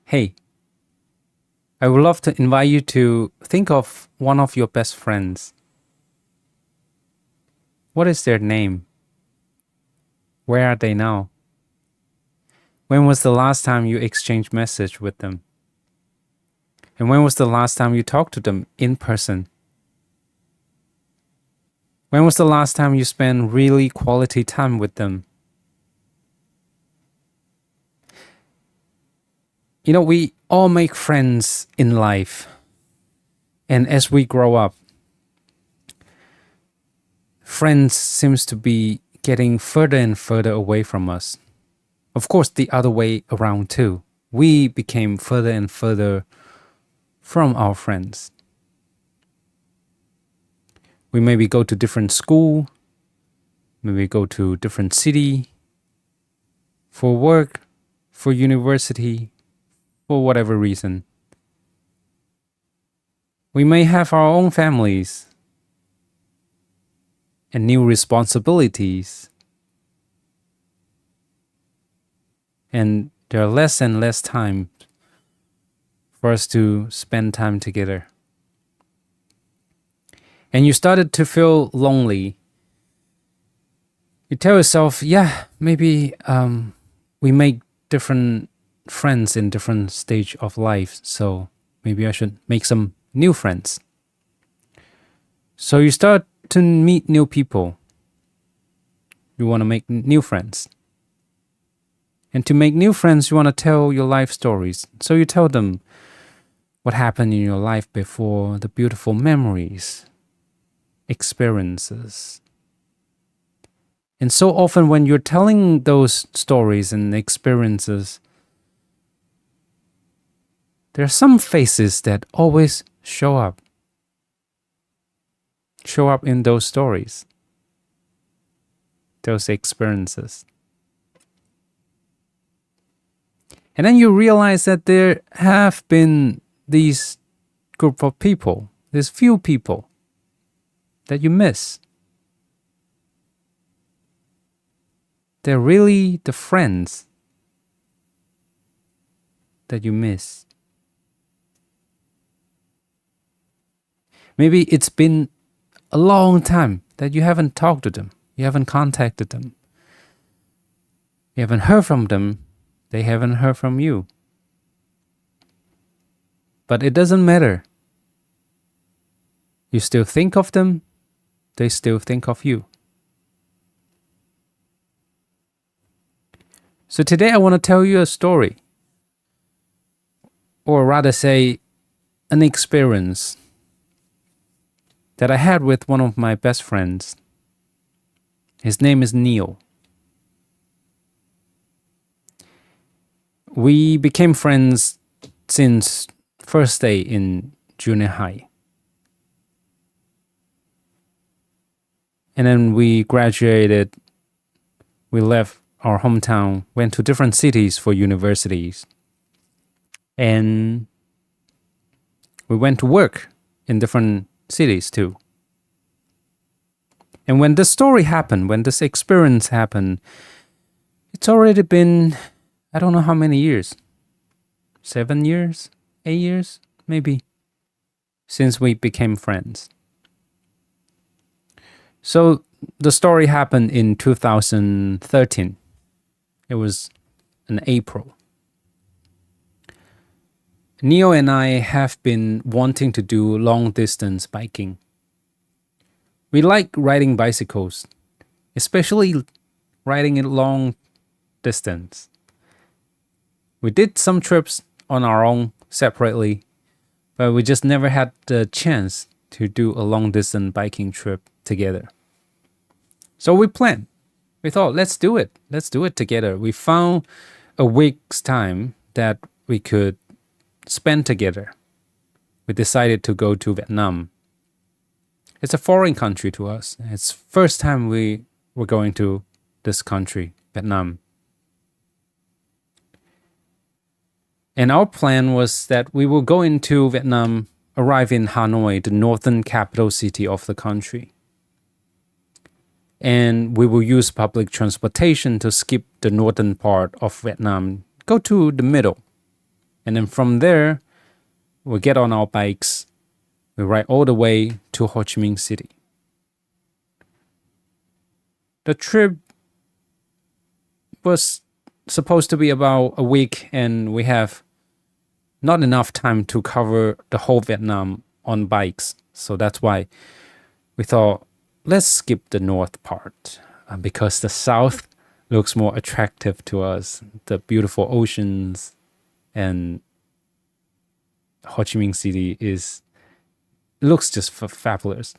Hey, I would love to invite you to think of one of your best friends. What is their name? Where are they now? When was the last time you exchanged message with them? And when was the last time you talked to them in person? When was the last time you spent really quality time with them? We all make friends in life. And as we grow up, friends seems to be getting further and further away from us. Of course, the other way around too. We became further and further from our friends. We maybe go to different school, maybe go to different city for work, for university, for whatever reason. We may have our own families and new responsibilities. And there are less and less time for us to spend time together. And you started to feel lonely. You tell yourself, maybe we make different friends in different stage of life, so maybe I should make some new friends. So you start to meet new people. You want to make new friends. And to make new friends, you want to tell your life stories. So you tell them what happened in your life before, the beautiful memories, experiences. And so often when you're telling those stories and experiences, there are some faces that always show up in those stories, those experiences. And then you realize that there have been these group of people, these few people that you miss. They're really the friends that you miss. Maybe it's been a long time that you haven't talked to them. You haven't contacted them. You haven't heard from them. They haven't heard from you. But it doesn't matter. You still think of them. They still think of you. So today I want to tell you a story. Or rather say, an experience that I had with one of my best friends. His name is Neil. We became friends since first day in junior high. And then we graduated, we left our hometown, went to different cities for universities. And we went to work in different cities too. And when this story happened, when this experience happened, it's already been, I don't know how many years. 7 years? 8 years? Maybe. Since we became friends. So the story happened in 2013. It was in April. Neil and I have been wanting to do long distance biking. We like riding bicycles, especially riding it long distance. We did some trips on our own separately, but we just never had the chance to do a long distance biking trip together. So we planned. We thought, let's do it. Let's do it together. We found a week's time that we could spend together. We decided to go to Vietnam. It's a foreign country to us. It's first time we were going to this country, Vietnam. And our plan was that we will go into Vietnam, arrive in Hanoi, the northern capital city of the country. And we will use public transportation to skip the northern part of Vietnam, go to the middle, And then from there, we get on our bikes, we ride all the way to Ho Chi Minh City. The trip was supposed to be about a week, and we have not enough time to cover the whole Vietnam on bikes. So that's why we thought, let's skip the north part because the south looks more attractive to us. The beautiful oceans and Ho Chi Minh City looks just fabulous.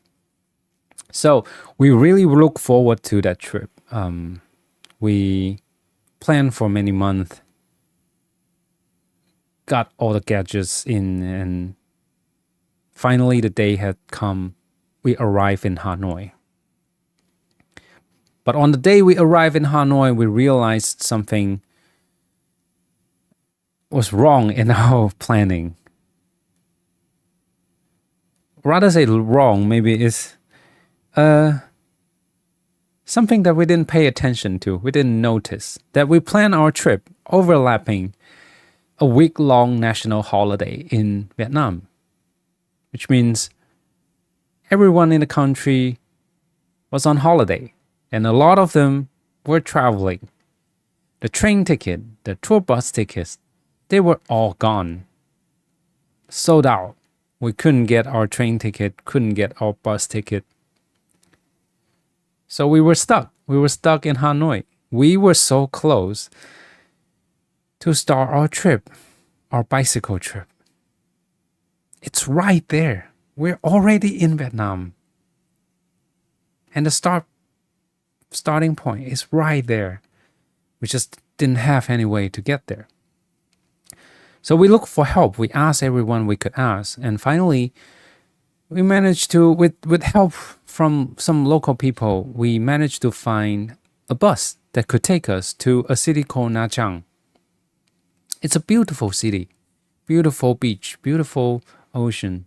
So we really look forward to that trip. We planned for many months, got all the gadgets in, and finally the day had come. We arrived in Hanoi. But on the day we arrived in Hanoi, we realized something was wrong in our planning. Rather say wrong, maybe it's something that we didn't pay attention to. We didn't notice that we planned our trip overlapping a week-long national holiday in Vietnam, which means everyone in the country was on holiday, and a lot of them were traveling. The train ticket, the tour bus tickets, they were all gone. Sold out. We couldn't get our train ticket, couldn't get our bus ticket. So we were stuck. We were stuck in Hanoi. We were so close to start our trip, our bicycle trip. It's right there. We're already in Vietnam. And the starting point is right there. We just didn't have any way to get there. So we looked for help. We asked everyone we could ask. And finally, we managed to, with help from some local people, we managed to find a bus that could take us to a city called Nha Trang. It's a beautiful city, beautiful beach, beautiful ocean.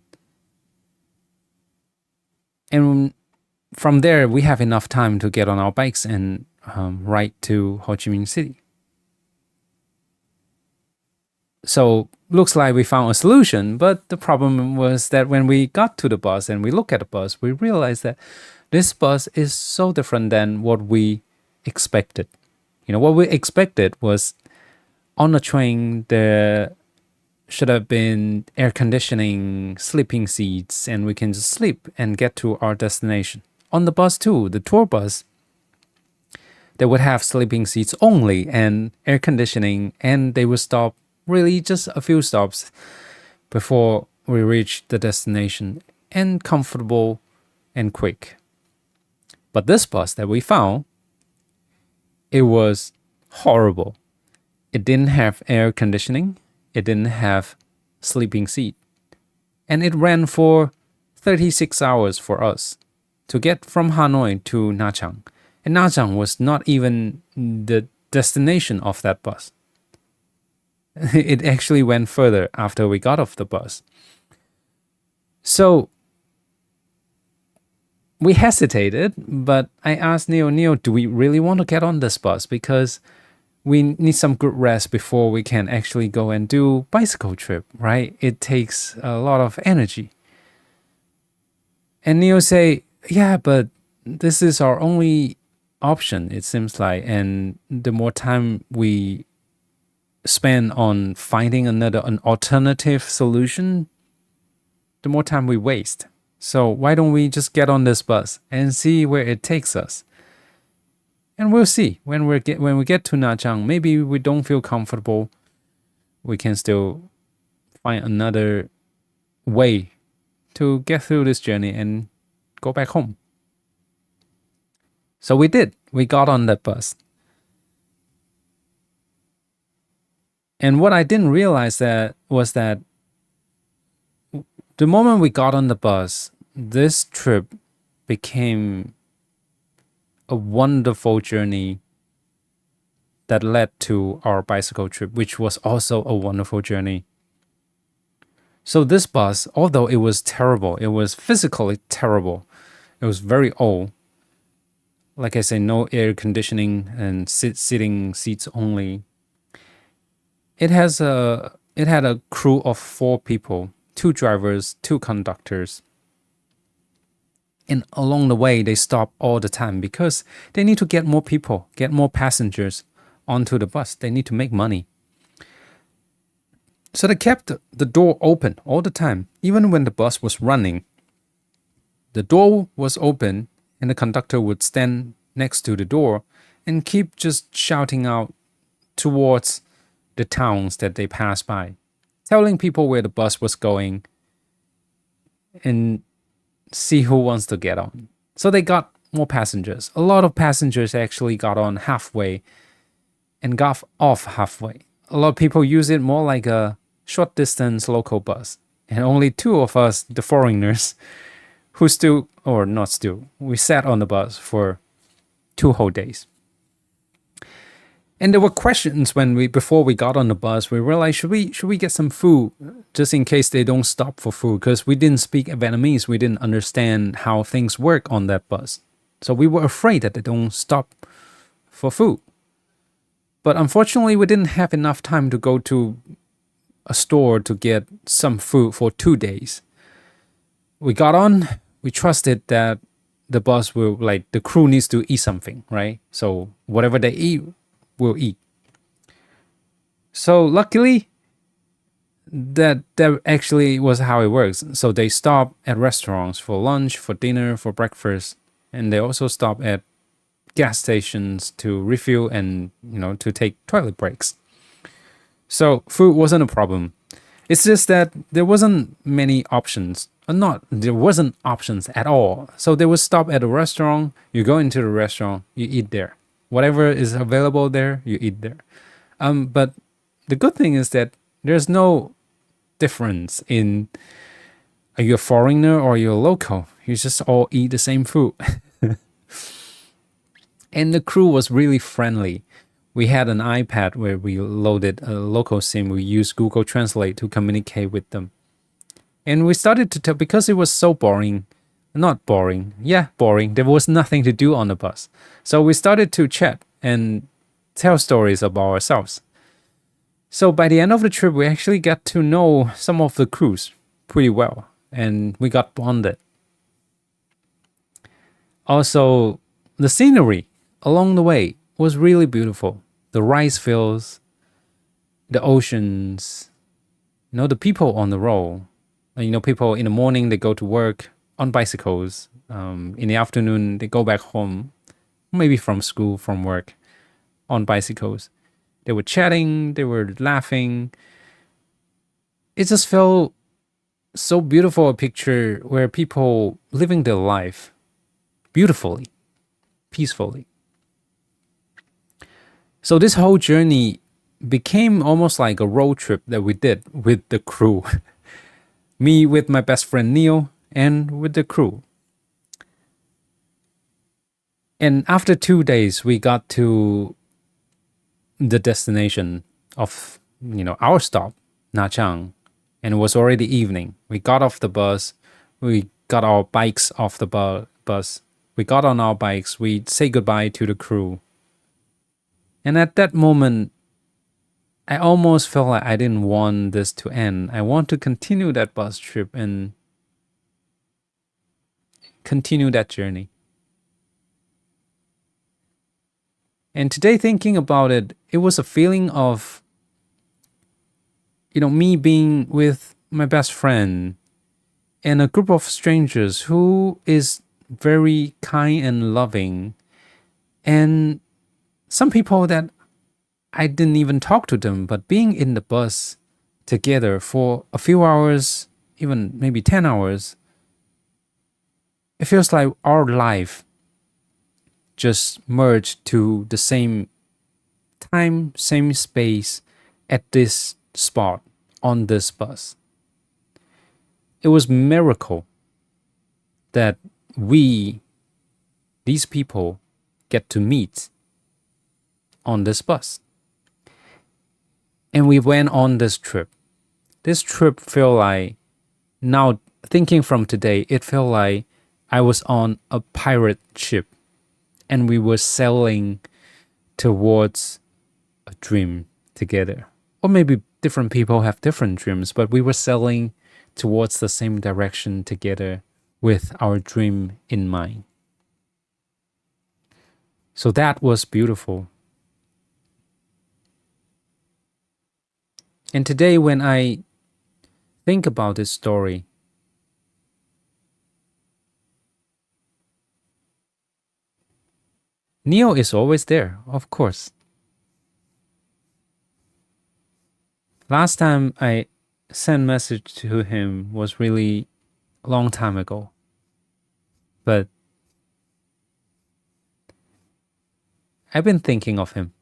And from there, we have enough time to get on our bikes and ride to Ho Chi Minh City. So looks like we found a solution, but the problem was that when we got to the bus and we look at the bus, we realized that this bus is so different than what we expected. You know, what we expected was on the train there should have been air conditioning, sleeping seats, and we can just sleep and get to our destination. On the bus too, the tour bus, they would have sleeping seats only and air conditioning, and they would stop really just a few stops before we reach the destination, and comfortable and quick. But this bus that we found, it was horrible. It didn't have air conditioning, it didn't have sleeping seat, and it ran for 36 hours for us to get from Hanoi to Nha Trang. And Nha Trang was not even the destination of that bus. It actually went further after we got off the bus. So we hesitated, but I asked Neil, do we really want to get on this bus? Because we need some good rest before we can actually go and do bicycle trip, right? It takes a lot of energy. And Neil say, yeah, but this is our only option, it seems like. And the more time we spend on finding an alternative solution, the more time we waste. So why don't we just get on this bus and see where it takes us? And we'll see when we get to Nha Trang. Maybe we don't feel comfortable. We can still find another way to get through this journey and go back home. So we did. We got on that bus. And what I didn't realize was that the moment we got on the bus, this trip became a wonderful journey that led to our bicycle trip, which was also a wonderful journey. So this bus, although it was terrible, it was physically terrible. It was very old. Like I say, no air conditioning and sitting seats only. It has a it had a crew of 4 people, 2 drivers, 2 conductors. And along the way, they stop all the time because they need to get more people, get more passengers onto the bus. They need to make money. So they kept the door open all the time, even when the bus was running. The door was open, and the conductor would stand next to the door and keep just shouting out towards the towns that they passed by, telling people where the bus was going and see who wants to get on. So they got more passengers. A lot of passengers actually got on halfway and got off halfway. A lot of people use it more like a short distance local bus. And only 2 of us, the foreigners, who still, or not still, we sat on the bus for 2 whole days. And there were questions before we got on the bus. We realized, should we get some food just in case they don't stop for food? Because we didn't speak Vietnamese, we didn't understand how things work on that bus. So we were afraid that they don't stop for food. But unfortunately, we didn't have enough time to go to a store to get some food for 2 days. We got on. We trusted that the bus will, like, the crew needs to eat something, right? So whatever they eat, we'll eat. So luckily, that actually was how it works. So they stop at restaurants for lunch, for dinner, for breakfast, and they also stop at gas stations to refuel and, to take toilet breaks. So food wasn't a problem. It's just that there wasn't many options. There wasn't options at all. So they would stop at a restaurant. You go into the restaurant, you eat there. Whatever is available there, you eat there. But the good thing is that there's no difference in, are you a foreigner or you're a local? You just all eat the same food. And the crew was really friendly. We had an iPad where we loaded a local SIM. We used Google Translate to communicate with them. And we started to tell, because it was so boring. Not boring. Yeah, boring. There was nothing to do on the bus. So we started to chat and tell stories about ourselves. So by the end of the trip, we actually got to know some of the crews pretty well. And we got bonded. Also, the scenery along the way was really beautiful. The rice fields, the oceans, the people on the road. People in the morning, they go to work on bicycles. In the afternoon, they go back home, maybe from school, from work, on bicycles. They were chatting, they were laughing. It just felt so beautiful, a picture where people living their life beautifully, peacefully. So this whole journey became almost like a road trip that we did with the crew. Me with my best friend Neil and with the crew. And after 2 days, we got to the destination of, our stop, Nha Trang. And it was already evening. We got off the bus. We got our bikes off the bus. We got on our bikes. We say goodbye to the crew. And at that moment, I almost felt like I didn't want this to end. I want to continue that bus trip and continue that journey. And today, thinking about it, it was a feeling of, me being with my best friend and a group of strangers who is very kind and loving. And some people that I didn't even talk to them, but being in the bus together for a few hours, even maybe 10 hours, it feels like our life just merged to the same time, same space at this spot on this bus. It was a miracle that these people, get to meet on this bus. And we went on this trip. This trip felt like, now thinking from today, it felt like I was on a pirate ship and we were sailing towards a dream together. Or maybe different people have different dreams, but we were sailing towards the same direction together with our dream in mind. So that was beautiful. And today, when I think about this story, Neo is always there, of course. Last time I sent message to him was really a long time ago. But I've been thinking of him.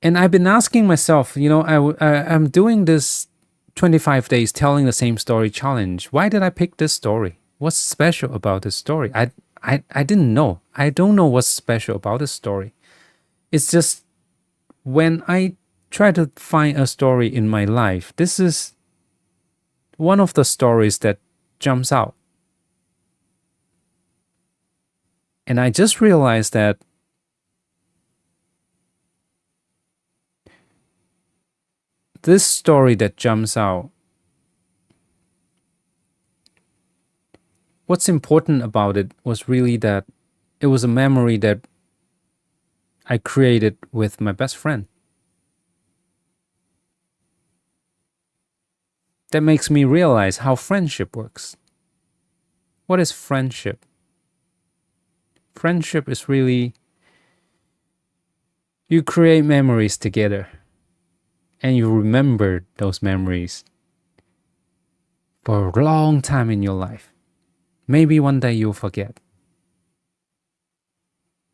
And I've been asking myself, I'm doing this 25 days telling the same story challenge. Why did I pick this story? What's special about this story? I didn't know. I don't know what's special about this story. It's just when I try to find a story in my life, this is one of the stories that jumps out. And I just realized that this story that jumps out, what's important about it was really that it was a memory that I created with my best friend. That makes me realize how friendship works. What is friendship? Friendship is really you create memories together and you remember those memories for a long time in your life. Maybe one day you'll forget,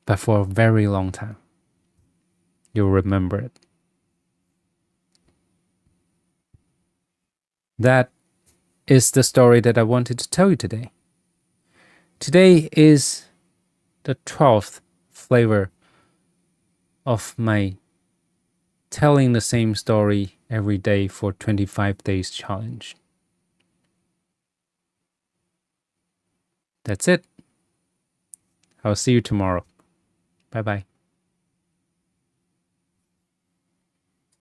but for a very long time, you'll remember it. That is the story that I wanted to tell you today. Today is the 12th flavor of my telling the same story every day for 25 days challenge. That's it. I'll see you tomorrow. Bye bye.